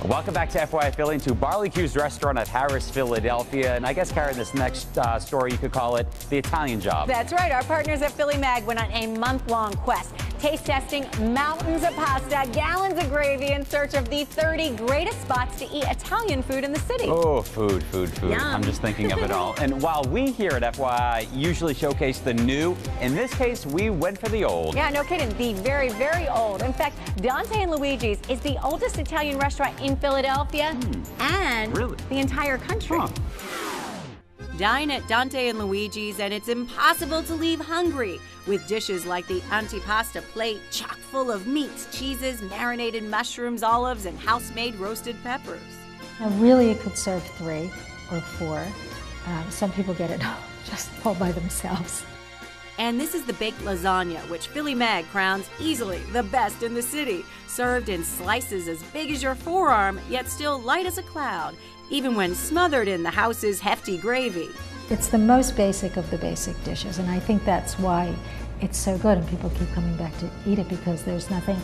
Welcome back to FYI Philly, to Barbecue's restaurant at Harris, Philadelphia. And I guess, Karen, this next story, you could call it the Italian job. That's right. Our partners at Philly Mag went on a month-long quest, taste testing mountains of pasta, gallons of gravy in search of the 30 greatest spots to eat Italian food in the city. Oh, food. Yum. I'm just thinking of it all. And while we here at FYI usually showcase the new, in this case, we went for the old. Yeah, no kidding. The very, very old. In fact, Dante Luigi's is the oldest Italian restaurant in Philadelphia and the entire country. Huh. Dine at Dante and Luigi's and it's impossible to leave hungry with dishes like the antipasta plate chock full of meats, cheeses, marinated mushrooms, olives, and house-made roasted peppers. Now really you could serve 3 or 4. Some people get it just all by themselves. And this is the baked lasagna, which Philly Mag crowns easily the best in the city, served in slices as big as your forearm, yet still light as a cloud, even when smothered in the house's hefty gravy. It's the most basic of the basic dishes, and I think that's why it's so good and people keep coming back to eat it, because there's nothing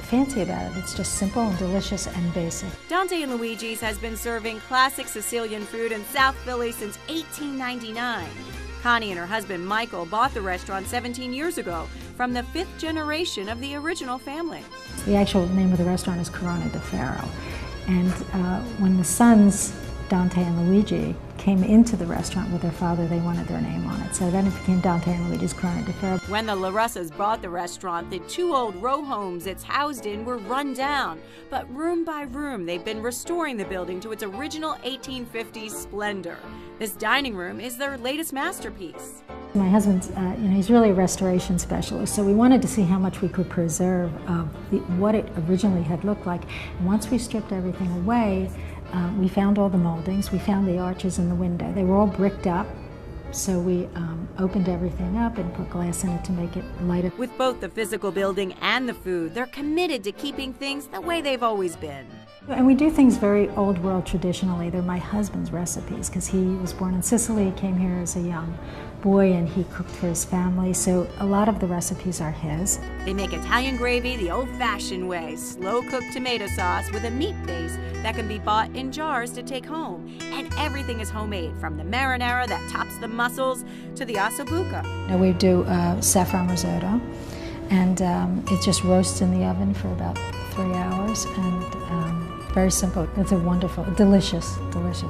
fancy about it. It's just simple and delicious and basic. Dante and Luigi's has been serving classic Sicilian food in South Philly since 1899. Connie and her husband Michael bought the restaurant 17 years ago from the 5th generation of the original family. The actual name of the restaurant is Corona di Ferro. And when the sons, Dante and Luigi, came into the restaurant with their father, they wanted their name on it. So then it became Dante and Luigi's Corona di Ferro. When the La Russas bought the restaurant, the 2 old row homes it's housed in were run down. But room by room, they've been restoring the building to its original 1850s splendor. This dining room is their latest masterpiece. My husband's, he's really a restoration specialist, so we wanted to see how much we could preserve of what it originally had looked like. And once we stripped everything away, we found all the moldings, we found the arches in the window. They were all bricked up, so we opened everything up and put glass in it to make it lighter. With both the physical building and the food, they're committed to keeping things the way they've always been. And we do things very old world traditionally. They're my husband's recipes because he was born in Sicily, came here as a young boy, and he cooked for his family, so a lot of the recipes are his. They make Italian gravy the old-fashioned way, slow-cooked tomato sauce with a meat base that can be bought in jars to take home. And everything is homemade, from the marinara that tops the mussels to the ossobuco. Now we do saffron risotto, and it just roasts in the oven for about 3 hours, and very simple. It's a wonderful, delicious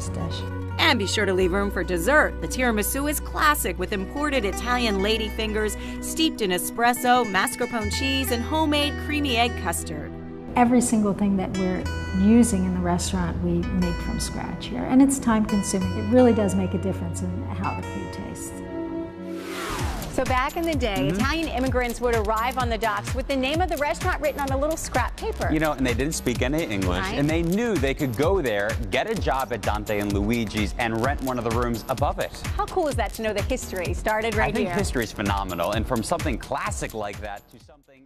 dish. And be sure to leave room for dessert. The tiramisu is classic with imported Italian lady fingers steeped in espresso, mascarpone cheese, and homemade creamy egg custard. Every single thing that we're using in the restaurant we make from scratch here, and it's time consuming. It really does make a difference in how the food tastes. So back in the day, Italian immigrants would arrive on the docks with the name of the restaurant written on a little scrap paper. You know, and they didn't speak any English, and they knew they could go there, get a job at Dante and Luigi's, and rent one of the rooms above it. How cool is that to know the history started right here? I think history is phenomenal, and from something classic like that to something